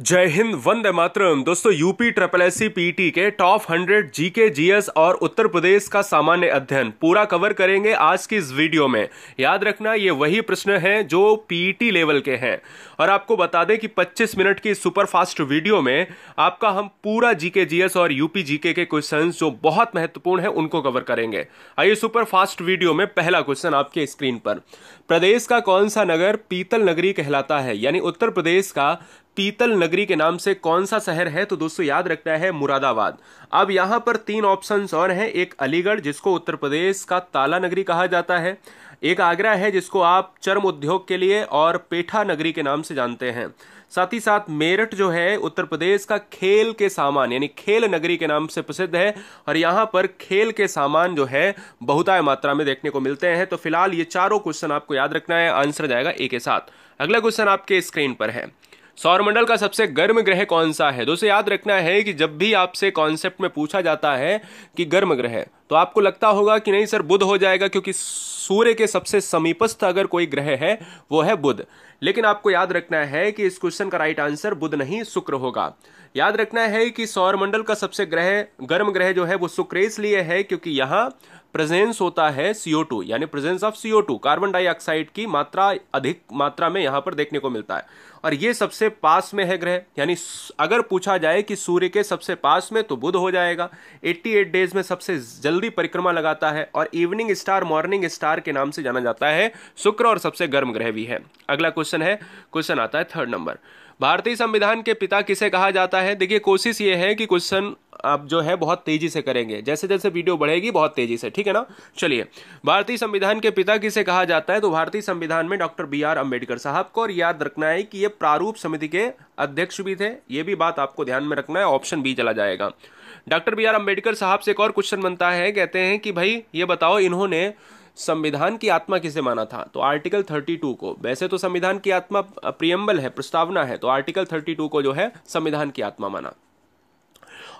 जय हिंद, वंदे मातरम। दोस्तों, UP triple SC PT के टॉप 100 जीके जीएस और उत्तर प्रदेश का सामान्य अध्ययन पूरा कवर करेंगे आज की इस वीडियो में। याद रखना, ये वही प्रश्न हैं जो पीटी लेवल के हैं। और आपको बता दें कि 25 मिनट की सुपर फास्ट वीडियो में आपका हम पूरा जीके जीएस और यूपी जीके के क्वेश्चंस जो बहुत महत्वपूर्ण है उनको कवर करेंगे। आइए सुपर फास्ट वीडियो में पहला क्वेश्चन आपके स्क्रीन पर। प्रदेश का कौन सा नगर पीतल नगरी कहलाता है? यानी उत्तर प्रदेश का पीतल नगरी के नाम से कौन सा शहर है? तो दोस्तों याद रखना है मुरादाबाद। अब यहां पर 3 ऑप्शंस और हैं। एक अलीगढ़, जिसको उत्तर प्रदेश का ताला नगरी कहा जाता है। एक आगरा है, जिसको आप चर्म उद्योग के लिए और पेठा नगरी के नाम से जानते हैं। साथ ही साथ मेरठ जो है उत्तर प्रदेश का खेल के सामान यानी खेल नगरी के नाम से प्रसिद्ध है। और यहां पर खेल के सामान जो है बहुताय मात्रा में देखने को मिलते हैं। तो फिलहाल ये चारों क्वेश्चन आपको याद रखना है, आंसर जाएगा ए के साथ। अगला क्वेश्चन आपके स्क्रीन पर है। सौरमंडल का सबसे गर्म ग्रह कौन सा है? दोस्तों याद रखना है कि जब भी आपसे कॉन्सेप्ट में पूछा जाता है कि गर्म ग्रह, तो आपको लगता होगा कि नहीं सर बुध हो जाएगा, क्योंकि सूर्य के सबसे समीपस्थ अगर कोई ग्रह है वो है बुध। लेकिन आपको याद रखना है कि इस क्वेश्चन का राइट आंसर बुध नहीं शुक्र होगा। याद रखना है कि सौरमंडल का सबसे गर्म ग्रह जो है वो शुक्र इसलिए है क्योंकि यहां प्रेजेंस होता है CO2 यानी presence of CO2, carbon dioxide की मात्रा अधिक मात्रा में यहां पर देखने को मिलता है। और ये सबसे पास में है ग्रह, यानी अगर पूछा जाए कि सूर्य के सबसे पास में तो बुध हो जाएगा। 88 डेज में सबसे जल्दी परिक्रमा लगाता है और इवनिंग स्टार मॉर्निंग स्टार के नाम से जाना जाता है शुक्र, और सबसे गर्म ग्रह भी है। अगला क्वेश्चन आता है 3rd नंबर। भारतीय संविधान के पिता किसे कहा जाता है? देखिए कोशिश ये है कि क्वेश्चन आप जो है बहुत तेजी से करेंगे, जैसे जैसे वीडियो बढ़ेगी बहुत तेजी से, ठीक है ना। चलिए, भारतीय संविधान के पिता किसे कहा जाता है? तो भारतीय संविधान में डॉक्टर BR अम्बेडकर साहब को। और याद रखना है कि ये प्रारूप समिति के अध्यक्ष भी थे, ये भी बात आपको ध्यान में रखना है। ऑप्शन बी चला जाएगा। डॉक्टर BR अम्बेडकर साहब से एक और क्वेश्चन बनता है, कहते हैं कि भाई ये बताओ इन्होंने संविधान की आत्मा किसे माना था? तो आर्टिकल 32 को। वैसे तो संविधान की आत्मा प्रियम्बल है, प्रस्तावना है, तो आर्टिकल 32 को जो है संविधान की आत्मा माना।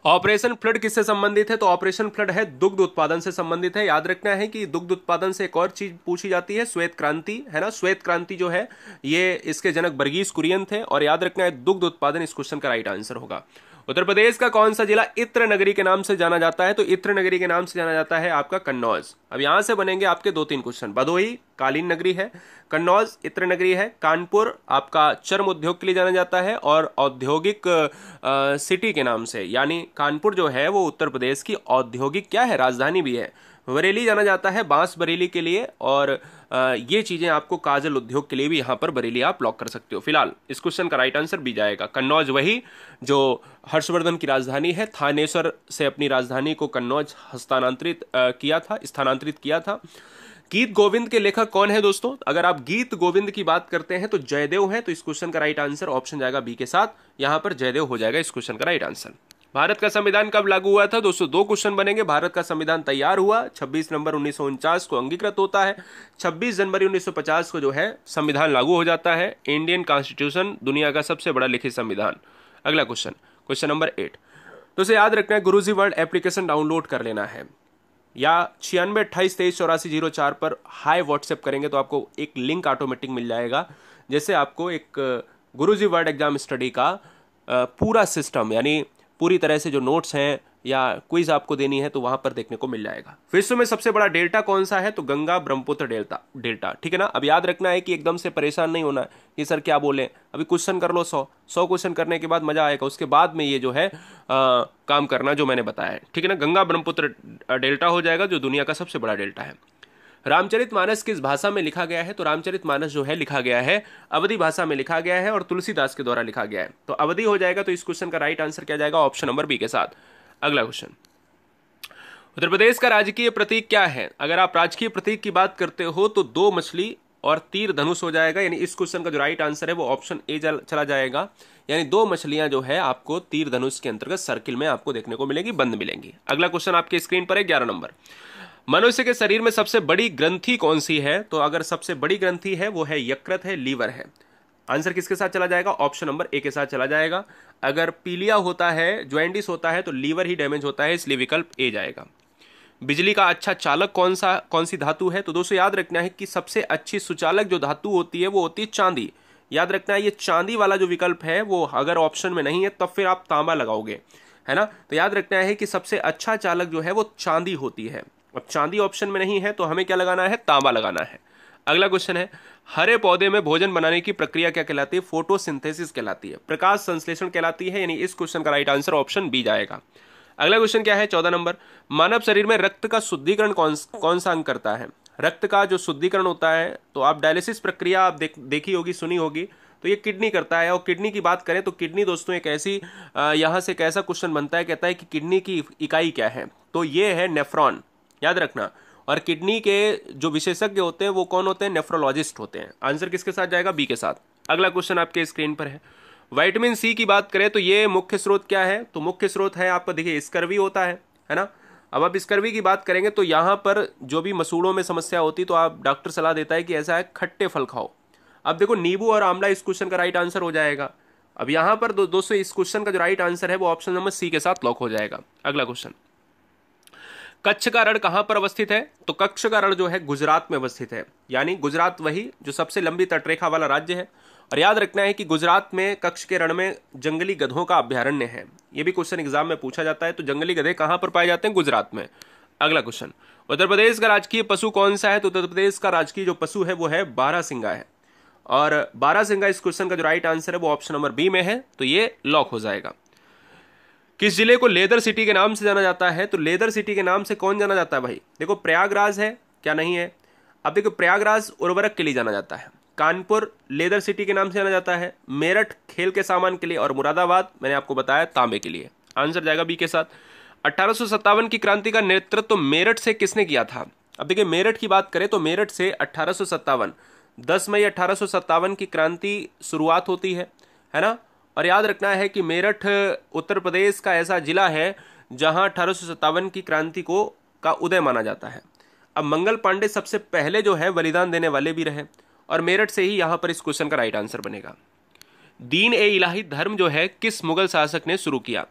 ऑपरेशन फ्लड किससे संबंधित है? तो ऑपरेशन फ्लड है दुग्ध उत्पादन से संबंधित है। याद रखना है कि दुग्ध उत्पादन से एक और चीज पूछी जाती है, श्वेत क्रांति, है ना। श्वेत क्रांति जो है ये इसके जनक वर्गीस कुरियन थे। और याद रखना है दुग्ध उत्पादन इस क्वेश्चन का राइट आंसर होगा। उत्तर प्रदेश का कौन सा जिला इत्र नगरी के नाम से जाना जाता है? तो इत्र नगरी के नाम से जाना जाता है आपका कन्नौज। अब यहां से बनेंगे आपके 2-3 क्वेश्चन। भदोही कालीन नगरी है, कन्नौज इत्र नगरी है, कानपुर आपका चर्म उद्योग के लिए जाना जाता है और औद्योगिक सिटी के नाम से, यानी कानपुर जो है वो उत्तर प्रदेश की औद्योगिक क्या है, राजधानी भी है। बरेली जाना जाता है बांस बरेली के लिए, और ये चीजें आपको काजल उद्योग के लिए भी यहां पर बरेली आप लॉक कर सकते हो। फिलहाल इस क्वेश्चन का राइट आंसर भी जाएगा कन्नौज, वही जो हर्षवर्धन की राजधानी है। थानेश्वर से अपनी राजधानी को कन्नौज स्थानांतरित किया था। गीत गोविंद के लेखक कौन है दोस्तों? अगर आप गीत गोविंद की बात करते हैं तो जयदेव है। तो इस क्वेश्चन का राइट आंसर ऑप्शन जाएगा बी के साथ, यहां पर जयदेव हो जाएगा इस क्वेश्चन का राइट आंसर। भारत का संविधान कब लागू हुआ था? दोस्तों 2 क्वेश्चन बनेंगे। भारत का संविधान तैयार हुआ 26 नवंबर 1949 को अंगीकृत होता है। 26 जनवरी 1950 को जो है संविधान लागू हो जाता है। इंडियन कॉन्स्टिट्यूशन दुनिया का सबसे बड़ा लिखित संविधान। अगला क्वेश्चन नंबर 8। दोस्तों याद रखना है गुरुजी वर्ल्ड एप्लीकेशन डाउनलोड कर लेना है, या 9628238404 पर हाई व्हाट्सएप करेंगे तो आपको एक लिंक ऑटोमेटिक मिल जाएगा, जैसे आपको एक गुरुजी वर्ल्ड एग्जाम स्टडी का पूरा सिस्टम यानी पूरी तरह से जो नोट्स हैं या क्विज आपको देनी है तो वहां पर देखने को मिल जाएगा। विश्व में सबसे बड़ा डेल्टा कौन सा है? तो गंगा ब्रह्मपुत्र डेल्टा, ठीक है ना। अब याद रखना है कि एकदम से परेशान नहीं होना है कि सर क्या बोले, अभी क्वेश्चन कर लो 100 क्वेश्चन करने के बाद मजा आएगा, उसके बाद में ये जो है काम करना जो मैंने बताया है, ठीक है ना। गंगा ब्रह्मपुत्र डेल्टा हो जाएगा जो दुनिया का सबसे बड़ा डेल्टा है। रामचरितमानस किस भाषा में लिखा गया है? तो रामचरितमानस जो है लिखा गया है अवधी भाषा में लिखा गया है और तुलसीदास के द्वारा लिखा गया है, तो अवधी हो जाएगा। तो इस क्वेश्चन का राइट आंसर क्या जाएगा? ऑप्शन नंबर बी के साथ। अगला क्वेश्चन, उत्तर प्रदेश का राजकीय प्रतीक क्या है? अगर आप राजकीय प्रतीक की बात करते हो तो 2 मछली और तीर धनुष हो जाएगा, यानी इस क्वेश्चन का जो राइट आंसर है वो ऑप्शन ए चला जाएगा। यानी 2 मछलियां जो है आपको तीर धनुष के अंतर्गत सर्किल में आपको देखने को मिलेगी, बंद मिलेंगी। अगला क्वेश्चन आपके स्क्रीन पर है 11 नंबर। मनुष्य के शरीर में सबसे बड़ी ग्रंथि कौन सी है? तो अगर सबसे बड़ी ग्रंथि है वो है यकृत है, लीवर है। आंसर किसके साथ चला जाएगा? ऑप्शन नंबर ए के साथ चला जाएगा। अगर पीलिया होता है, ज्वेंडिस होता है तो लीवर ही डैमेज होता है, इसलिए विकल्प ए जाएगा। बिजली का अच्छा चालक कौन सी धातु है? तो दोस्तों याद रखना है कि सबसे अच्छी सुचालक जो धातु होती है वो होती है चांदी, याद रखना है ये चांदी वाला जो विकल्प है वो अगर ऑप्शन में नहीं है तब फिर आप तांबा लगाओगे, है ना। तो याद रखना है कि सबसे अच्छा चालक जो है वो चांदी होती है। अब चांदी ऑप्शन में नहीं है तो हमें क्या लगाना है, तांबा लगाना है। अगला क्वेश्चन है, हरे पौधे में भोजन बनाने की प्रक्रिया क्या कहलाती है? फोटोसिंथेसिस कहलाती है, प्रकाश संश्लेषण कहलाती है, यानी इस क्वेश्चन का राइट आंसर ऑप्शन बी जाएगा। अगला क्वेश्चन क्या है, 14 नंबर, मानव शरीर में रक्त का शुद्धिकरण कौन सा अंग करता है? रक्त का जो शुद्धिकरण होता है, तो आप डायलिसिस प्रक्रिया आप देखी होगी, सुनी होगी, तो ये किडनी करता है। और किडनी की बात करें तो किडनी दोस्तों एक ऐसी यहाँ से एक ऐसा क्वेश्चन बनता है, कहता है कि किडनी की इकाई क्या है, तो ये है नेफ्रॉन, याद रखना। और किडनी के जो विशेषज्ञ होते हैं वो कौन होते हैं? नेफ्रोलॉजिस्ट होते हैं। आंसर किसके साथ जाएगा? बी के साथ। अगला क्वेश्चन आपके स्क्रीन पर है, विटामिन सी की बात करें तो ये मुख्य स्रोत क्या है? तो मुख्य स्रोत है आपका, देखिए स्कर्वी होता है ना। अब आप स्कर्वी की बात करेंगे तो यहाँ पर जो भी मसूड़ों में समस्या होती तो आप डॉक्टर सलाह देता है कि ऐसा है खट्टे फल खाओ। अब देखो नींबू और आंवला इस क्वेश्चन का राइट आंसर हो जाएगा। अब यहाँ पर दोस्तों इस क्वेश्चन का जो राइट आंसर है वो ऑप्शन नंबर सी के साथ लॉक हो जाएगा। अगला क्वेश्चन, कच्छ का रण कहां पर अवस्थित है? तो कच्छ का रण जो है गुजरात में अवस्थित है, यानी गुजरात वही जो सबसे लंबी तटरेखा वाला राज्य है। और याद रखना है कि गुजरात में कच्छ के रण में जंगली गधों का अभ्यारण्य है। यह भी क्वेश्चन एग्जाम में पूछा जाता है, तो जंगली गधे कहां पर पाए जाते हैं? गुजरात में। अगला क्वेश्चन, उत्तर प्रदेश का राजकीय पशु कौन सा है? तो उत्तर प्रदेश का राजकीय जो पशु है वो है बारहसिंगा है। और बारहसिंगा इस क्वेश्चन का जो राइट आंसर है वो ऑप्शन नंबर बी में है, तो ये लॉक हो जाएगा। किस जिले को लेदर सिटी के नाम से जाना जाता है? तो लेदर सिटी के नाम से कौन जाना जाता है भाई? देखो प्रयागराज है क्या? नहीं है। अब देखो प्रयागराज उर्वरक के लिए जाना जाता है, कानपुर लेदर सिटी के नाम से जाना जाता है, मेरठ खेल के सामान के लिए, और मुरादाबाद मैंने आपको बताया तांबे के लिए। आंसर जाएगा बी के साथ। 1857 की क्रांति का नेतृत्व तो मेरठ से किसने किया था? अब देखिए मेरठ की बात करें तो मेरठ से 1857 10 मई 1857 की क्रांति शुरुआत होती है ना। और याद रखना है कि मेरठ उत्तर प्रदेश का ऐसा जिला है जहां 1857 की क्रांति का उदय माना जाता है। अब मंगल पांडे सबसे पहले जो है बलिदान देने वाले भी रहे, और मेरठ से ही यहां पर इस क्वेश्चन का राइट आंसर बनेगा। दीन ए इलाही धर्म जो है किस मुगल शासक ने शुरू किया?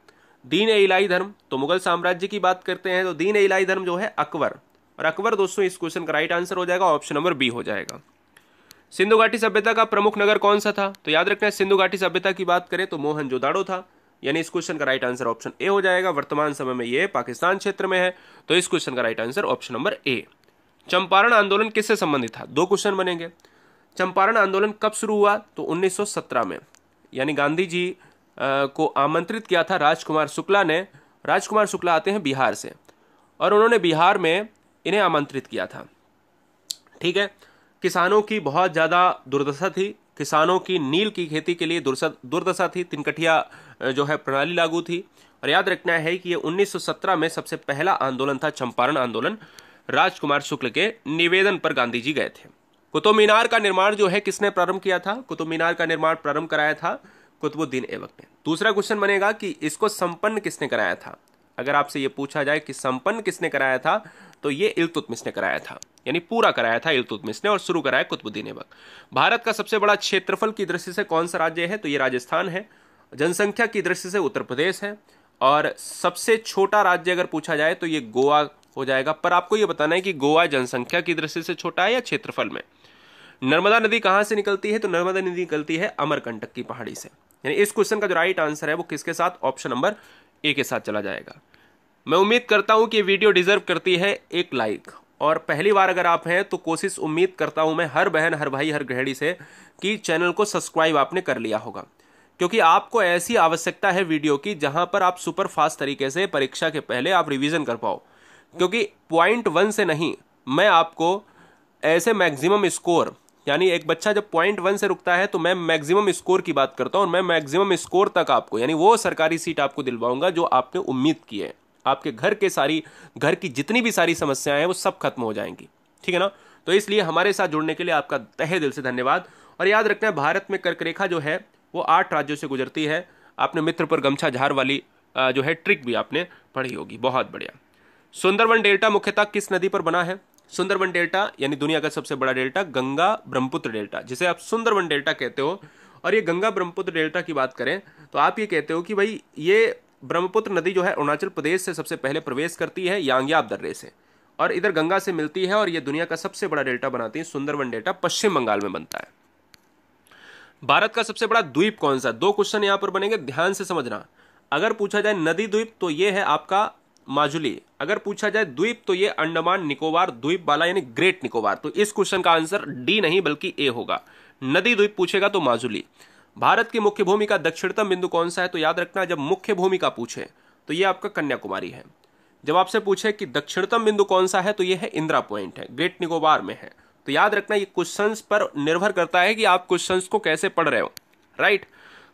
दीन ए इलाही धर्म, तो मुगल साम्राज्य की बात करते हैं तो दीन ए इलाही धर्म जो है अकबर, और अकबर दोस्तों इस क्वेश्चन का राइट आंसर हो जाएगा, ऑप्शन नंबर बी हो जाएगा। सिंधु घाटी सभ्यता का प्रमुख नगर कौन सा था? तो याद रखना है सिंधु घाटी सभ्यता की बात करें तो मोहनजोदाड़ो था, यानी इस क्वेश्चन का राइट आंसर ऑप्शन ए हो जाएगा। वर्तमान समय में ये पाकिस्तान क्षेत्र में है, तो इस क्वेश्चन का right answer option number A. Champaran आंदोलन किससे संबंधित था? दो क्वेश्चन बनेंगे। चंपारण आंदोलन कब शुरू हुआ? तो 1917 में, यानी गांधी जी को आमंत्रित किया था राजकुमार शुक्ला ने। राजकुमार शुक्ला आते हैं बिहार से, और उन्होंने बिहार में इन्हें आमंत्रित किया था। ठीक है, किसानों की बहुत ज़्यादा दुर्दशा थी, किसानों की नील की खेती के लिए दुर्दशा थी, तिनकठिया जो है प्रणाली लागू थी। और याद रखना है कि ये 1917 में सबसे पहला आंदोलन था, चंपारण आंदोलन। राजकुमार शुक्ल के निवेदन पर गांधी जी गए थे। कुतुब मीनार का निर्माण जो है किसने प्रारंभ किया था? कुतुब मीनार का निर्माण प्रारंभ कराया था कुतुबुद्दीन ऐबक ने। दूसरा क्वेश्चन बनेगा कि इसको संपन्न किसने कराया था? अगर आपसे ये पूछा जाए कि संपन्न किसने कराया था, तो ये इल्तुतमिश ने कराया था, यानी पूरा कराया था इल्तुतमिश ने, और शुरू कराया कुतुबुद्दीन ऐबक। भारत का सबसे बड़ा क्षेत्रफल की दृष्टि से कौन सा राज्य है? तो ये राजस्थान है। जनसंख्या की दृष्टि से उत्तर प्रदेश है, और सबसे छोटा राज्य अगर पूछा जाए तो ये गोवा हो जाएगा। पर आपको ये बताना है कि गोवा जनसंख्या की दृष्टि से छोटा है या क्षेत्रफल में। नर्मदा नदी कहां से निकलती है? तो नर्मदा नदी निकलती है अमरकंटक की पहाड़ी से, यानी इस क्वेश्चन का जो राइट आंसर है वो किसके साथ? ऑप्शन नंबर ए के साथ चला जाएगा। मैं उम्मीद करता हूं कि ये वीडियो डिजर्व करती है एक लाइक, और पहली बार अगर आप हैं तो कोशिश उम्मीद करता हूं मैं हर बहन, हर भाई, हर गृहिणी से कि चैनल को सब्सक्राइब आपने कर लिया होगा, क्योंकि आपको ऐसी आवश्यकता है वीडियो की जहां पर आप सुपर फास्ट तरीके से परीक्षा के पहले आप रिवीजन कर पाओ। क्योंकि पॉइंट 1 से नहीं, मैं आपको ऐसे मैक्सिमम स्कोर, यानी एक बच्चा जब पॉइंट 1 से रुकता है तो मैं मैक्सिमम स्कोर की बात करता हूं, और मैं मैक्सिमम स्कोर तक आपको, यानी वो सरकारी सीट आपको दिलवाऊंगा जो आपने उम्मीद की है। आपके घर की जितनी भी सारी समस्याएं हैं वो सब खत्म हो जाएंगी, ठीक है ना। तो इसलिए हमारे साथ जुड़ने के लिए आपका तहे दिल से धन्यवाद। और याद रखना है भारत में कर्क रेखा जो है वो 8 राज्यों से गुजरती है। आपने मित्र पर गमछा झार वाली जो है ट्रिक भी आपने पढ़ी होगी, बहुत बढ़िया। सुंदरवन डेल्टा मुख्यतः किस नदी पर बना है? सुंदरवन डेल्टा यानी दुनिया का सबसे बड़ा डेल्टा गंगा ब्रह्मपुत्र डेल्टा, जिसे आप सुंदरवन डेल्टा कहते हो। और ये गंगा ब्रह्मपुत्र डेल्टा की बात करें तो आप ये कहते हो कि भाई ये ब्रह्मपुत्र नदी जो है अरुणाचल प्रदेश से सबसे पहले प्रवेश करती है यांग्याब दर्रे से, और इधर गंगा से मिलती है, और ये दुनिया का सबसे बड़ा डेल्टा बनाती है। सुंदरवन डेल्टा पश्चिम बंगाल में बनता है। भारत का सबसे बड़ा द्वीप कौन सा? दो क्वेश्चन यहां पर बनेंगे, ध्यान से समझना। अगर पूछा जाए नदी द्वीप तो ये है आपका माजुली, अगर पूछा जाए द्वीप तो ये अंडमान निकोबार द्वीप वाला यानी ग्रेट निकोबार। तो इस क्वेश्चन का आंसर डी नहीं बल्कि ए होगा। नदी द्वीप पूछेगा तो माजुली। भारत की मुख्य भूमि का दक्षिणतम बिंदु कौन सा है? तो याद रखना जब मुख्य भूमि का पूछे तो ये आपका कन्याकुमारी है। जब आपसे पूछे कि दक्षिणतम बिंदु कौन सा है तो ये है इंदिरा पॉइंट है, ग्रेट निकोबार में है। तो याद रखना ये क्वेश्चंस पर निर्भर करता है कि आप क्वेश्चंस को कैसे पढ़ रहे हो, राइट।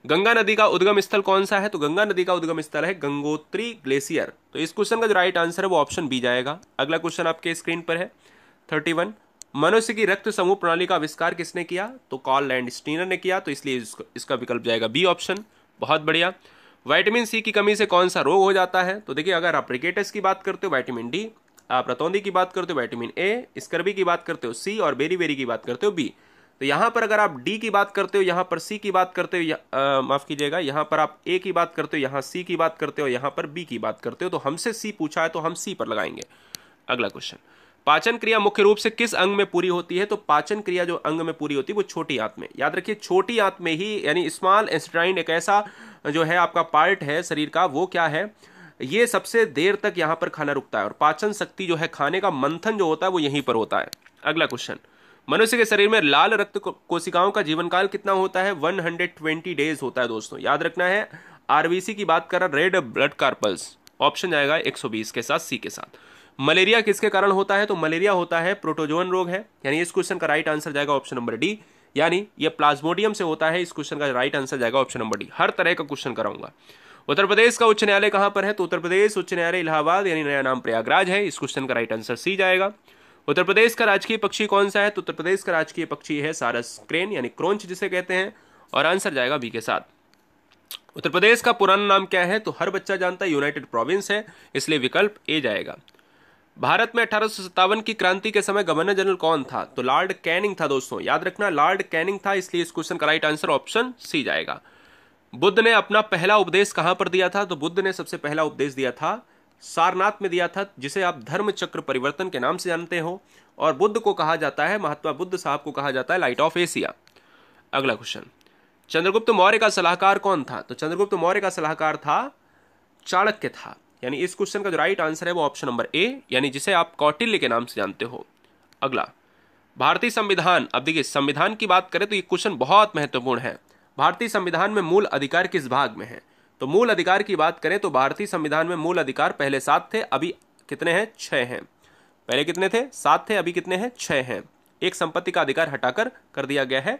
गंगा नदी का उद्गम स्थल कौन सा है? तो गंगा नदी का उद्गम स्थल है गंगोत्री ग्लेशियर। तो इस क्वेश्चन का जो राइट आंसर है वो ऑप्शन बी जाएगा। अगला क्वेश्चन आपके स्क्रीन पर है 31। मनुष्य की रक्त समूह प्रणाली का आविष्कार किसने किया? तो कार्ल लैंडस्टीनर ने किया, तो इसलिए इसका विकल्प जाएगा बी ऑप्शन। बहुत बढ़िया। विटामिन सी की कमी से कौन सा रोग हो जाता है? तो देखिए अगर आप रिकेटस की बात करते हो विटामिन डी, आप रतौंधी की बात करते हो विटामिन ए, स्कर्वी की बात करते हो सी और बेरी बेरी की बात करते हो बी। तो यहां पर अगर आप डी की बात करते हो, यहां पर सी की बात करते हो, माफ कीजिएगा, यहां पर आप ए की बात करते हो, यहां सी की बात करते हो, यहां पर बी की बात करते हो, तो हमसे सी पूछा है तो हम सी पर लगाएंगे। अगला क्वेश्चन, पाचन क्रिया मुख्य रूप से किस अंग में पूरी होती है? तो पाचन क्रिया जो अंग में पूरी होती है वो छोटी आंत में। याद रखिए छोटी आंत में ही, यानी स्मॉल इंटेस्टाइन एक ऐसा जो है आपका पार्ट है शरीर का, वो क्या है, ये सबसे देर तक यहां पर खाना रुकता है और पाचन शक्ति जो है, खाने का मंथन जो होता है वो यहीं पर होता है। अगला क्वेश्चन, मनुष्य के शरीर में लाल रक्त कोशिकाओं का जीवन काल कितना होता है? 120 डेज होता है दोस्तों। याद रखना है आरबीसी की बात कर रहा, रेड ब्लड कार्पल्स, ऑप्शन जाएगा 120 के साथ, सी के साथ। मलेरिया किसके कारण होता है? तो मलेरिया होता है प्रोटोजोन रोग है, यानी इस क्वेश्चन का राइट आंसर जाएगा ऑप्शन नंबर डी, यानी ये प्लाज्मोडियम से होता है। इस क्वेश्चन का राइट आंसर जाएगा ऑप्शन नंबर डी। हर तरह का क्वेश्चन कराऊंगा। उत्तर प्रदेश का उच्च न्यायालय कहां पर है? तो उत्तर प्रदेश उच्च न्यायालय इलाहाबाद, यानी नया नाम प्रयागराज है। इस क्वेश्चन का राइट आंसर सी जाएगा। उत्तर प्रदेश का राजकीय पक्षी कौन सा है? तो उत्तर प्रदेश का राजकीय पक्षी है सारस क्रेन, यानी क्रोंच जिसे कहते हैं, और आंसर जाएगा बी के साथ। उत्तर प्रदेश का पुराना नाम क्या है? तो हर बच्चा जानता है यूनाइटेड प्रोविंस है, इसलिए विकल्प ए जाएगा। भारत में 1857 की क्रांति के समय गवर्नर जनरल कौन था? तो लॉर्ड कैनिंग था दोस्तों। याद रखना लॉर्ड कैनिंग था, इसलिए इस क्वेश्चन का राइट आंसर ऑप्शन सी जाएगा। बुद्ध ने अपना पहला उपदेश कहां पर दिया था? तो बुद्ध ने सबसे पहला उपदेश दिया था सारनाथ में दिया था, जिसे आप धर्म चक्र परिवर्तन के नाम से जानते हो, और बुद्ध को कहा जाता है, महात्मा बुद्ध साहब को कहा जाता है लाइट ऑफ एशिया। अगला क्वेश्चन, चंद्रगुप्त मौर्य का सलाहकार कौन था? तो चंद्रगुप्त मौर्य का सलाहकार था चाणक्य था, यानी इस क्वेश्चन का जो राइट आंसर है वो ऑप्शन नंबर ए, यानी जिसे आप कौटिल्य के नाम से जानते हो। अगला, भारतीय संविधान, अब देखिए संविधान की बात करें तो ये क्वेश्चन बहुत महत्वपूर्ण है। भारतीय संविधान में मूल अधिकार किस भाग में है? तो मूल अधिकार की बात करें तो भारतीय संविधान में मूल अधिकार पहले 7 थे, अभी कितने हैं? 6 हैं। पहले कितने थे? 7 थे, अभी कितने हैं? 6 हैं। एक संपत्ति का अधिकार हटाकर कर दिया गया है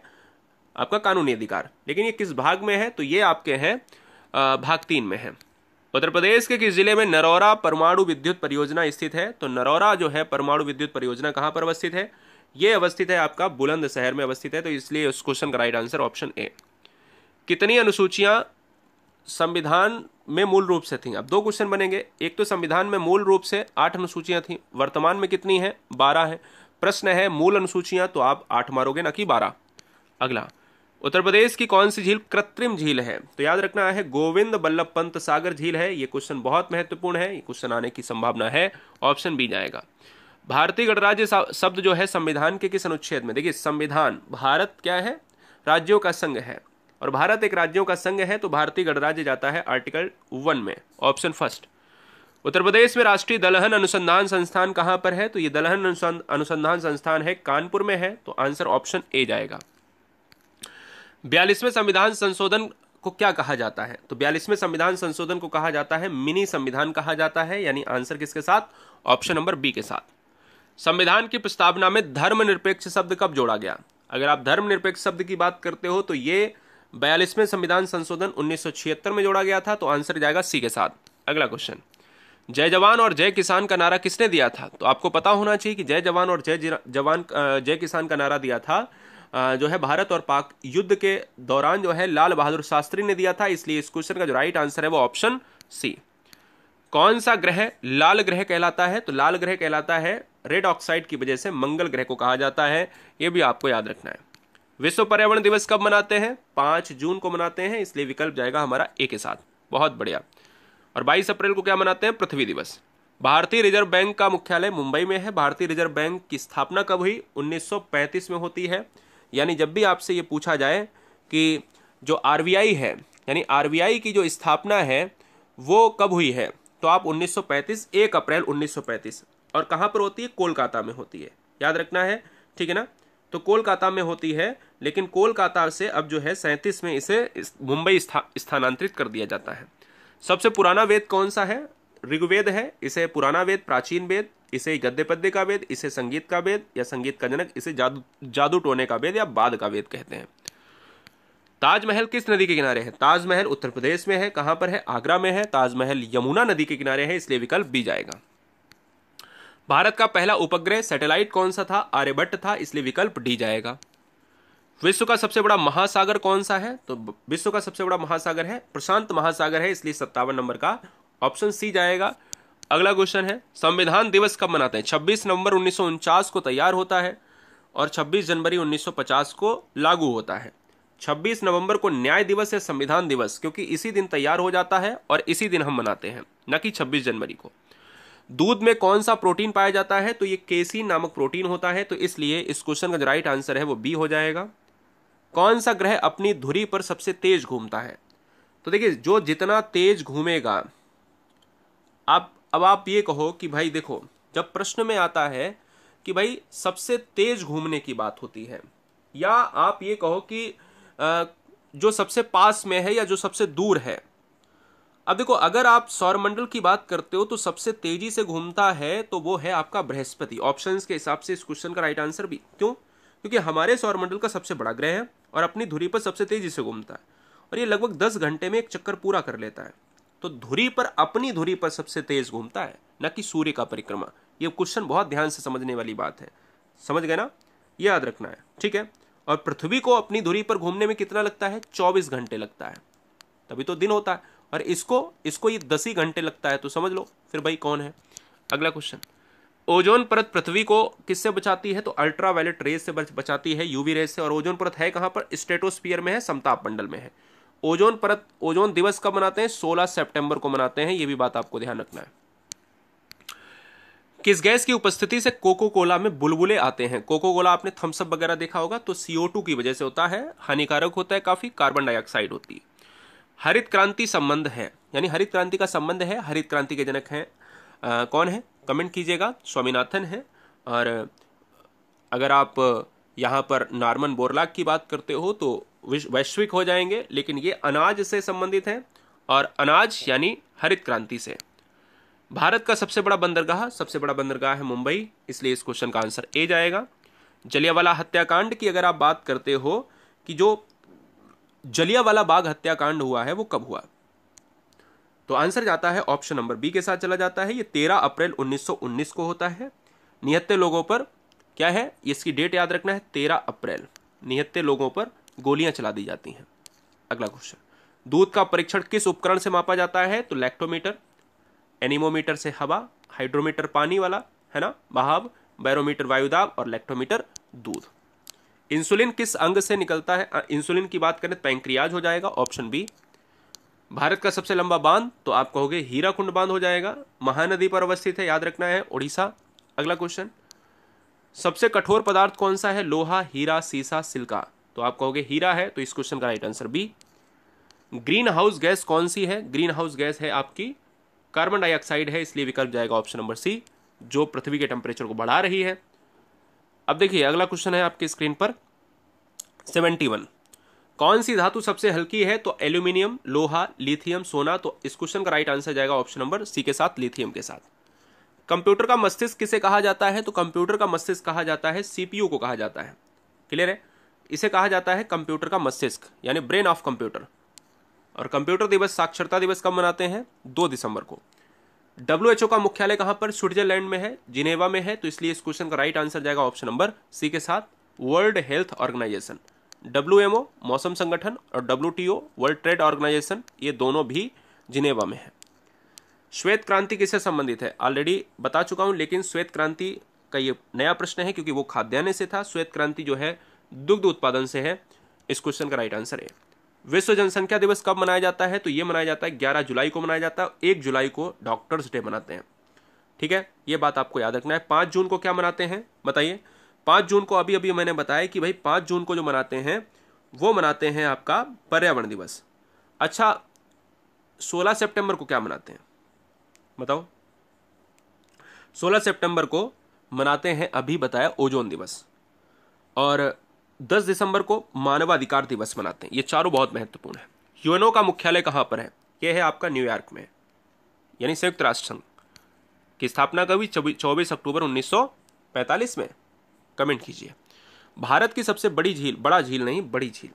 आपका कानूनी अधिकार, लेकिन ये किस भाग में है? तो ये आपके हैं भाग 3 में है। उत्तर प्रदेश के किस जिले में नरौरा परमाणु विद्युत परियोजना स्थित है? तो नरौरा जो है परमाणु विद्युत परियोजना कहां पर अवस्थित है? ये अवस्थित है आपका बुलंदशहर में अवस्थित है, तो इसलिए उस क्वेश्चन का राइट आंसर ऑप्शन ए। कितनी अनुसूचियां संविधान में मूल रूप से थी? अब दो क्वेश्चन बनेंगे। एक तो संविधान में मूल रूप से 8 अनुसूचियां थी, वर्तमान में कितनी है? 12 है। प्रश्न है मूल अनुसूचियां, तो आप 8 मारोगे ना कि 12। अगला, उत्तर प्रदेश की कौन सी झील कृत्रिम झील है? तो याद रखना है गोविंद बल्लभ पंत सागर झील है। ये क्वेश्चन बहुत महत्वपूर्ण है, ये क्वेश्चन आने की संभावना है, ऑप्शन बी जाएगा। भारतीय गणराज्य शब्द जो है संविधान के किस अनुच्छेद में? देखिए संविधान, भारत क्या है? राज्यों का संघ है, और भारत एक राज्यों का संघ है, तो भारतीय गणराज्य जाता है आर्टिकल 1 में, ऑप्शन फर्स्ट। उत्तर प्रदेश में राष्ट्रीय दलहन अनुसंधान संस्थान कहां पर है? तो ये दलहन अनुसंधान संस्थान है कानपुर में है, तो आंसर ऑप्शन ए जाएगा। 42वें संविधान संशोधन को क्या कहा जाता है? तो 42वें संविधान संशोधन को कहा जाता है मिनी संविधान कहा जाता है, यानी आंसर किसके साथ? ऑप्शन नंबर बी के साथ। संविधान की प्रस्तावना में धर्मनिरपेक्ष शब्द कब जोड़ा गया? अगर आप धर्मनिरपेक्ष शब्द की बात करते हो तो ये 42वें संविधान संशोधन 1976 में जोड़ा गया था, तो आंसर जाएगा सी के साथ। अगला क्वेश्चन, जय जवान और जय किसान का नारा किसने दिया था? तो आपको पता होना चाहिए कि जय जवान और जय किसान का नारा दिया था जो है भारत और पाक युद्ध के दौरान जो है लाल बहादुर शास्त्री ने दिया था, इसलिए इस क्वेश्चन का जो राइट आंसर है वो ऑप्शन सी। कौन सा ग्रह लाल ग्रह कहलाता है? तो लाल ग्रह कहलाता है रेड ऑक्साइड की वजह से मंगल ग्रह को कहा जाता है, यह भी आपको याद रखना है। विश्व पर्यावरण दिवस कब मनाते हैं? 5 जून को मनाते हैं, इसलिए विकल्प जाएगा हमारा ए के साथ। बहुत बढ़िया। और 22 अप्रैल को क्या मनाते हैं? पृथ्वी दिवस। भारतीय रिजर्व बैंक का मुख्यालय मुंबई में है। भारतीय रिजर्व बैंक की स्थापना कब हुई? 1935 में होती है, यानी जब भी आपसे ये पूछा जाए कि जो आरबीआई है, यानी आरबीआई की जो स्थापना है वो कब हुई है, तो आप 1935, 1 अप्रैल 1935। और कहाँ पर होती है, कोलकाता में होती है, याद रखना है, ठीक है ना। तो कोलकाता में होती है, लेकिन कोलकाता से अब जो है 37 में इसे मुंबई स्थानांतरित कर दिया जाता है। सबसे पुराना वेद कौन सा है, ऋग्वेद है, इसे पुराना वेद, प्राचीन वेद, इसे गद्य पद्य का वेद, इसे संगीत का वेद या संगीत का जनक, इसे जादू टोने का वेद या बाद का वेद कहते हैं। ताजमहल किस नदी के किनारे है, ताजमहल उत्तर प्रदेश में है, कहां पर है, आगरा में है। ताजमहल यमुना नदी के किनारे है, इसलिए विकल्प बी जाएगा। भारत का पहला उपग्रह सैटेलाइट कौन सा था, आर्यभट्ट था, इसलिए विकल्प डी जाएगा। विश्व का सबसे बड़ा महासागर कौन सा है, तो विश्व का सबसे बड़ा महासागर है प्रशांत महासागर है, इसलिए 57 नंबर का ऑप्शन सी जाएगा। अगला क्वेश्चन है, संविधान दिवस कब मनाते हैं। 26 नवंबर 1949 को तैयार होता है और 26 जनवरी 1950 को लागू होता है। 26 नवंबर को न्याय दिवस या संविधान दिवस, क्योंकि इसी दिन तैयार हो जाता है और इसी दिन हम मनाते हैं, न कि 26 जनवरी को। दूध में कौन सा प्रोटीन पाया जाता है, तो ये केसीन नामक प्रोटीन होता है, तो इसलिए इस क्वेश्चन का जो राइट आंसर है वो बी हो जाएगा। कौन सा ग्रह अपनी धुरी पर सबसे तेज घूमता है, तो देखिए जो जितना तेज घूमेगा, अब आप ये कहो कि भाई देखो, जब प्रश्न में आता है कि भाई सबसे तेज घूमने की बात होती है, या आप ये कहो कि जो सबसे पास में है या जो सबसे दूर है। अब देखो, अगर आप सौरमंडल की बात करते हो तो सबसे तेजी से घूमता है तो वो है आपका बृहस्पति। ऑप्शंस के हिसाब से इस क्वेश्चन का राइट आंसर भी, क्यों, क्योंकि हमारे सौरमंडल का सबसे बड़ा ग्रह है और अपनी धुरी पर सबसे तेजी से घूमता है और ये लगभग 10 घंटे में एक चक्कर पूरा कर लेता है। तो धुरी पर, अपनी धुरी पर सबसे तेज घूमता है, न कि सूर्य का परिक्रमा। ये क्वेश्चन बहुत ध्यान से समझने वाली बात है, समझ गए ना, ये याद रखना है, ठीक है। और पृथ्वी को अपनी धुरी पर घूमने में कितना लगता है, 24 घंटे लगता है, तभी तो दिन होता है, और इसको ये 10 ही घंटे लगता है, तो समझ लो फिर भाई कौन है। अगला क्वेश्चन, ओजोन परत पृथ्वी को किससे बचाती है, तो अल्ट्रावायलेट रेज से बचाती है, यूवी रेज से। और ओजोन परत है कहां पर, स्ट्रेटोस्फीयर में है, समताप मंडल में है। ओजोन परत, ओजोन दिवस कब मनाते हैं, 16 सितंबर को मनाते हैं, ये भी बात आपको ध्यान रखना है। किस गैस की उपस्थिति से कोको कोला में बुलबुले आते हैं। कोको कोला आपने थम्स अप वगैरह देखा होगा, तो CO2 की वजह से होता है, हानिकारक होता है काफी, कार्बन डाइऑक्साइड होती है। हरित क्रांति संबंध है, यानी हरित क्रांति का संबंध है, हरित क्रांति के जनक हैं कौन है, कमेंट कीजिएगा, स्वामीनाथन है। और अगर आप यहाँ पर नॉर्मन बोरलॉग की बात करते हो तो वैश्विक हो जाएंगे, लेकिन ये अनाज से संबंधित है, और अनाज यानी हरित क्रांति से। भारत का सबसे बड़ा बंदरगाह है मुंबई, इसलिए इस क्वेश्चन का आंसर ए जाएगा। जलियांवाला हत्याकांड की अगर आप बात करते हो कि जो जलियांवाला बाग हत्याकांड हुआ है वो कब हुआ, तो आंसर जाता है ऑप्शन नंबर बी के साथ चला जाता है। ये 13 अप्रैल 1919 को होता है। निहत्थे लोगों पर क्या है, इसकी डेट याद रखना है, 13 अप्रैल, निहत्थे लोगों पर गोलियां चला दी जाती हैं। अगला क्वेश्चन, दूध का परीक्षण किस उपकरण से मापा जाता है, तो लैक्टोमीटर, एनीमोमीटर से हवा, हाइड्रोमीटर पानी वाला है ना, बहाव, बैरोमीटर वायुदाब, और लैक्टोमीटर दूध। इंसुलिन किस अंग से निकलता है, इंसुलिन की बात करें तो पैंक्रियाज हो जाएगा, ऑप्शन बी। भारत का सबसे लंबा बांध, तो आप कहोगे हीराकुंड बांध हो जाएगा, महानदी पर अवस्थित है, याद रखना है, उड़ीसा। अगला क्वेश्चन, सबसे कठोर पदार्थ कौन सा है, लोहा, हीरा, सीसा, सिल्का, तो आप कहोगे हीरा है, तो इस क्वेश्चन का right answer B. Green house gas कौन सी है, ग्रीन हाउस गैस है आपकी कार्बन डाइऑक्साइड है, इसलिए विकल्प जाएगा ऑप्शन नंबर सी, जो पृथ्वी के टेम्परेचर को बढ़ा रही है। अब देखिए अगला क्वेश्चन है आपकी स्क्रीन पर 71, कौन सी धातु सबसे हल्की है, तो एल्यूमिनियम, लोहा, लिथियम, सोना, तो इस क्वेश्चन का राइट आंसर जाएगा ऑप्शन नंबर सी के साथ, लिथियम के साथ। कंप्यूटर का मस्तिष्क किसे कहा जाता है, तो कंप्यूटर का मस्तिष्क कहा जाता है CPU को कहा जाता है, क्लियर है, इसे कहा जाता है कंप्यूटर का मस्तिष्क, यानी ब्रेन ऑफ कंप्यूटर। और कंप्यूटर दिवस, साक्षरता दिवस कब मनाते हैं, 2 दिसंबर को। WHO का मुख्यालय कहां पर, स्विट्जरलैंड में है, जिनेवा में है, तो इसलिए इस क्वेश्चन का राइट आंसर जाएगा ऑप्शन नंबर सी के साथ, वर्ल्ड हेल्थ ऑर्गेनाइजेशन। WMO मौसम संगठन और WTO वर्ल्ड ट्रेड ऑर्गेनाइजेशन, ये दोनों भी जिनेवा में है। श्वेत क्रांति किससे संबंधित है, ऑलरेडी बता चुका हूं, लेकिन श्वेत क्रांति का ये नया प्रश्न है क्योंकि वो खाद्यान्न से था। श्वेत क्रांति जो है दुग्ध उत्पादन से है, इस क्वेश्चन का राइट आंसर है। विश्व जनसंख्या दिवस कब मनाया जाता है, तो ये मनाया जाता है 11 जुलाई को मनाया जाता है, 1 जुलाई को डॉक्टर्स डे मनाते हैं, ठीक है, ये बात आपको याद रखना है। 5 जून को क्या मनाते हैं बताइए, 5 जून को अभी मैंने बताया कि भाई 5 जून को जो मनाते हैं वो मनाते हैं आपका पर्यावरण दिवस। अच्छा, 16 सितंबर को क्या मनाते हैं बताओ? 16 सितंबर को मनाते हैं अभी बताया ओजोन दिवस, और 10 दिसंबर को मानवाधिकार दिवस मनाते हैं। ये चारों बहुत महत्वपूर्ण है। यूएनओ का मुख्यालय कहाँ पर है? यह है आपका न्यूयॉर्क में, यानी संयुक्त राष्ट्र संघ की स्थापना कभी 24 अक्टूबर 1945 में। कमेंट कीजिए। भारत की सबसे बड़ी झील, बड़ा झील नहीं, बड़ी झील,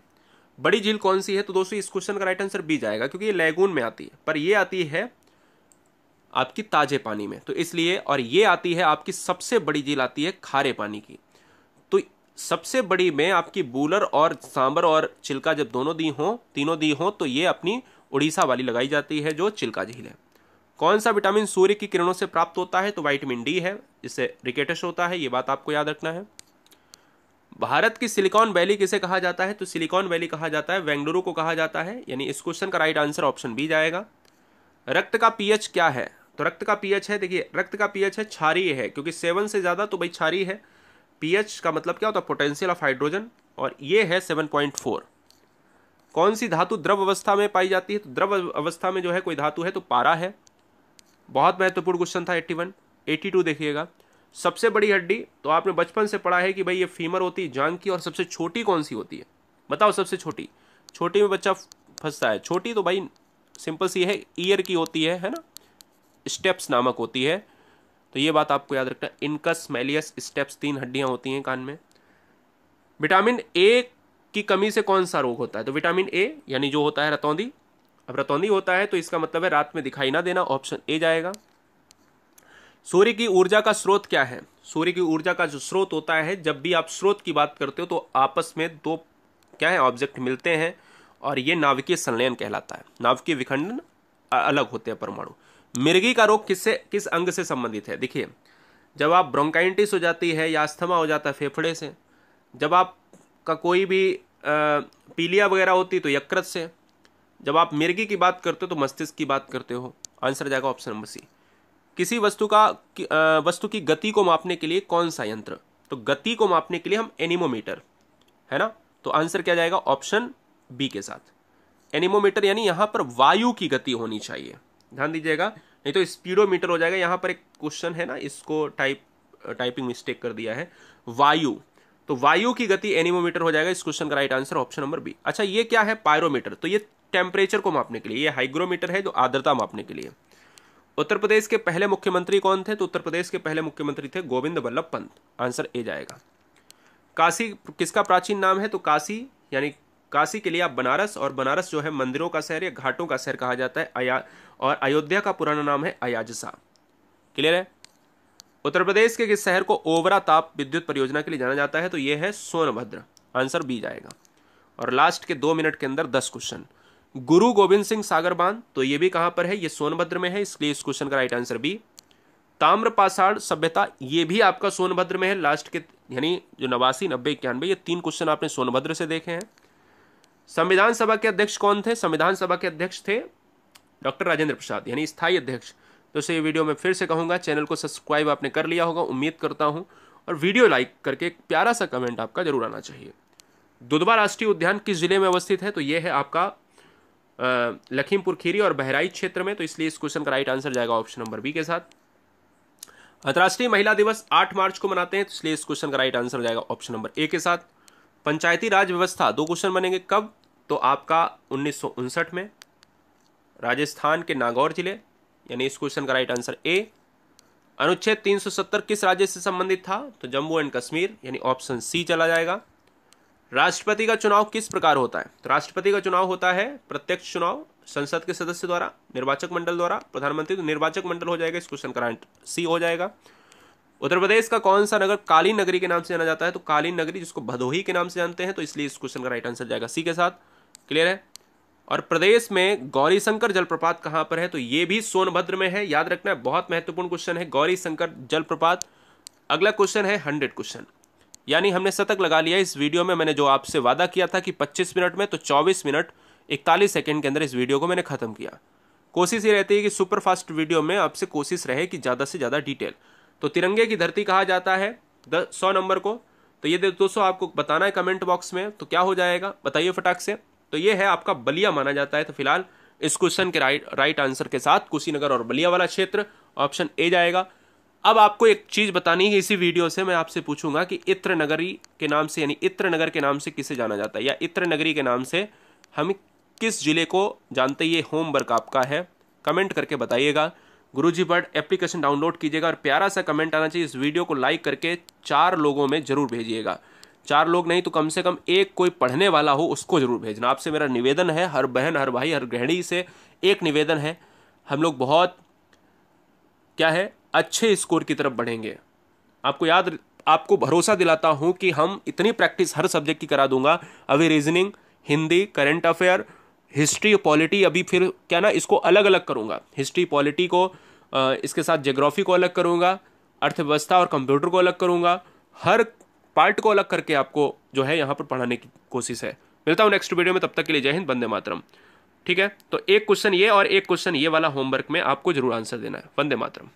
बड़ी झील कौन सी है? तो दोस्तों इस क्वेश्चन का राइट आंसर बी जाएगा, क्योंकि ये लैगून में आती है, पर ये आती है आपकी ताजे पानी में, तो इसलिए, और ये आती है आपकी सबसे बड़ी झील आती है खारे पानी की। तो सबसे बड़ी में आपकी बूलर और सांबर और चिल्का जब दोनों दी हो, तीनों दी हो, तो ये अपनी उड़ीसा वाली लगाई जाती है जो चिल्का झील है। कौन सा विटामिन सूर्य की किरणों से प्राप्त होता है? तो विटामिन डी है, इससे रिकेटस होता है, ये बात आपको याद रखना है। भारत की सिलिकॉन वैली किसे कहा जाता है? तो सिलिकॉन वैली कहा जाता है बेंगलुरु को कहा जाता है, यानी इस क्वेश्चन का राइट आंसर ऑप्शन बी जाएगा। रक्त का पीएच क्या है? तो रक्त का पीएच है, देखिए रक्त का पीएच है क्षारीय है, क्योंकि 7 से ज्यादा तो भाई क्षारीय है। पीएच का मतलब क्या होता है? पोटेंशियल ऑफ हाइड्रोजन, और ये है 7.4। कौन सी धातु द्रव अवस्था में पाई जाती है? तो द्रव अवस्था में जो है कोई धातु है तो पारा है। बहुत महत्वपूर्ण क्वेश्चन था। 81, 82 देखिएगा। सबसे बड़ी हड्डी, तो आपने बचपन से पढ़ा है कि भाई ये फीमर होती है जांघ की, और सबसे छोटी कौन सी होती है? बताओ सबसे छोटी। छोटी में बच्चा फंसता है। छोटी तो भाई सिंपल सी है, ईयर की होती है ना, स्टेप्स नामक होती है, तो ये बात आपको याद रखना है। इनकस, मैलियस, स्टेप्स, 3 हड्डियां होती हैं कान में। विटामिन ए की कमी से कौन सा रोग होता है? तो विटामिन ए यानी जो होता है रतौंधी। अब रतौंधी होता है तो इसका मतलब है रात में दिखाई ना देना, ऑप्शन ए जाएगा। सूर्य की ऊर्जा का स्रोत क्या है? सूर्य की ऊर्जा का जो स्रोत होता है, जब भी आप स्रोत की बात करते हो तो आपस में दो क्या है ऑब्जेक्ट मिलते हैं, और ये नाभिकीय संलयन कहलाता है। नाभिकीय विखंडन अलग होते हैं परमाणु। मिर्गी का रोग किस अंग से संबंधित है? देखिए, जब आप ब्रोंकाइटिस हो जाती है या अस्थमा हो जाता है फेफड़े से, जब आपका कोई भी पीलिया वगैरह होती है तो यकृत से, जब आप मिर्गी की बात करते हो तो मस्तिष्क की बात करते हो। आंसर जाएगा ऑप्शन नंबर सी। किसी वस्तु की गति को मापने के लिए कौन सा यंत्र? तो गति को मापने के लिए हम एनीमोमीटर, है ना, तो आंसर क्या जाएगा? ऑप्शन बी के साथ एनीमोमीटर, यानी यहां पर वायु की गति होनी चाहिए, ध्यान दीजिएगा, नहीं तो स्पीडोमीटर हो जाएगा। यहां पर एक क्वेश्चन है ना, इसको टाइपिंग मिस्टेक कर दिया है, वायु, तो वायु की गति एनीमोमीटर हो जाएगा। इस क्वेश्चन का right answer option number B. अच्छा, ये क्या है? पायरोमीटर, तो ये टेम्परेचर को मापने के लिए। ये हाइग्रोमीटर है जो आर्द्रता मापने के लिए। उत्तर प्रदेश के पहले मुख्यमंत्री कौन थे? तो उत्तर प्रदेश के पहले मुख्यमंत्री थे गोविंद बल्लभ पंत। आंसर ए जाएगा। काशी किसका प्राचीन नाम है? तो काशी यानी काशी के लिए आप बनारस, और बनारस जो है मंदिरों का शहर या घाटों का शहर कहा जाता है, और अयोध्या का पुराना नाम है अयाजसा। क्लियर है? उत्तर प्रदेश के किस शहर को ओबरा ताप विद्युत परियोजना के लिए जाना जाता है? तो यह है सोनभद्र। आंसर बी जाएगा। और लास्ट के 2 मिनट के अंदर 10 क्वेश्चन। गुरु गोविंद सिंह सागर बांध, तो ये भी कहां पर है? ये सोनभद्र में है, इसलिए इस क्वेश्चन का राइट आंसर बी। ताम्रपाषाण सभ्यता, ये भी आपका सोनभद्र में है। लास्ट के यानी जो 89, 90, 91, ये 3 क्वेश्चन आपने सोनभद्र से देखे हैं। संविधान सभा के अध्यक्ष कौन थे? संविधान सभा के अध्यक्ष थे डॉक्टर राजेंद्र प्रसाद, यानी स्थायी अध्यक्ष। तो इसे वीडियो में फिर से कहूंगा, चैनल को सब्सक्राइब आपने कर लिया होगा उम्मीद करता हूं, और वीडियो लाइक करके एक प्यारा सा कमेंट आपका जरूर आना चाहिए। दुधवा राष्ट्रीय उद्यान किस जिले में अवस्थित है? तो यह है आपका लखीमपुर खीरी और बहराइच क्षेत्र में, तो इसलिए इस क्वेश्चन का राइट आंसर जाएगा ऑप्शन नंबर बी के साथ। अंतर्राष्ट्रीय महिला दिवस 8 मार्च को मनाते हैं, तो इसलिए इस क्वेश्चन का राइट आंसर जाएगा ऑप्शन नंबर ए के साथ। पंचायती राज व्यवस्था, 2 क्वेश्चन बनेंगे, कब? तो आपका 1959 में, राजस्थान के नागौर जिले, यानी इस क्वेश्चन का राइट आंसर ए। अनुच्छेद 370 किस राज्य से संबंधित था? तो जम्मू एंड कश्मीर, यानी ऑप्शन सी चला जाएगा। राष्ट्रपति का चुनाव किस प्रकार होता है? तो राष्ट्रपति का चुनाव होता है प्रत्यक्ष चुनाव, संसद के सदस्य द्वारा, निर्वाचक मंडल द्वारा, प्रधानमंत्री तो निर्वाचक मंडल हो जाएगा। इस क्वेश्चन का राइट सी हो जाएगा। उत्तर प्रदेश का कौन सा नगर कालीन नगरी के नाम से जाना जाता है? तो कालीन नगरी, जिसको भदोही के नाम से जानते हैं, तो इसलिए इस क्वेश्चन का राइट आंसर जाएगा सी के साथ। क्लियर है? और प्रदेश में गौरीशंकर जलप्रपात कहां पर है? तो ये भी सोनभद्र में है, याद रखना है, बहुत महत्वपूर्ण क्वेश्चन है गौरीशंकर जलप्रपात। अगला क्वेश्चन है 100 क्वेश्चन, यानी हमने शतक लगा लिया इस वीडियो में। मैंने जो आपसे वादा किया था कि 25 मिनट में, तो 24 मिनट 41 सेकंड के अंदर इस वीडियो को मैंने खत्म किया। कोशिश ये रहती है कि सुपर फास्ट वीडियो में आपसे कोशिश रहे कि ज़्यादा से ज़्यादा डिटेल। तो तिरंगे की धरती कहा जाता है 100 नंबर को, तो ये दोस्तों आपको बताना है कमेंट बॉक्स में, तो क्या हो जाएगा बताइए फटाक से। तो ये है आपका बलिया माना जाता है। तो फिलहाल इस क्वेश्चन के राइट आंसर के साथ कुशीनगर और बलिया वाला क्षेत्र ऑप्शन ए जाएगा। अब आपको एक चीज बतानी है, इसी वीडियो से मैं आपसे पूछूंगा कि इत्र नगरी के नाम से, यानी इत्र नगर के नाम से किसे जाना जाता है, या इत्र नगरी के नाम से हम किस जिले को जानते हैं। ये होमवर्क आपका है, कमेंट करके बताइएगा। गुरुजी बर्ड एप्लीकेशन डाउनलोड कीजिएगा और प्यारा सा कमेंट आना चाहिए। इस वीडियो को लाइक करके 4 लोगों में जरूर भेजिएगा। 4 लोग नहीं तो कम से कम एक कोई पढ़ने वाला हो उसको जरूर भेजना। आपसे मेरा निवेदन है, हर बहन हर भाई हर गृहिणी से एक निवेदन है, हम लोग बहुत क्या है अच्छे स्कोर की तरफ बढ़ेंगे। आपको भरोसा दिलाता हूं कि हम इतनी प्रैक्टिस हर सब्जेक्ट की करा दूंगा। अभी reasoning, Hindi, current affair, history, polity, अभी फिर क्या ना इसको अलग अलग करूंगा। हिस्ट्री पॉलिटी को इसके साथ ज्योग्राफी को अलग करूंगा, अर्थव्यवस्था और कंप्यूटर को अलग करूंगा। हर पार्ट को अलग करके आपको जो है यहाँ पर पढ़ाने की कोशिश है। मिलता हूँ नेक्स्ट वीडियो में, तब तक के लिए जय हिंद, वंदे मातरम। ठीक है, तो एक क्वेश्चन ये और एक क्वेश्चन ये वाला होमवर्क में आपको जरूर आंसर देना है। वंदे मातरम।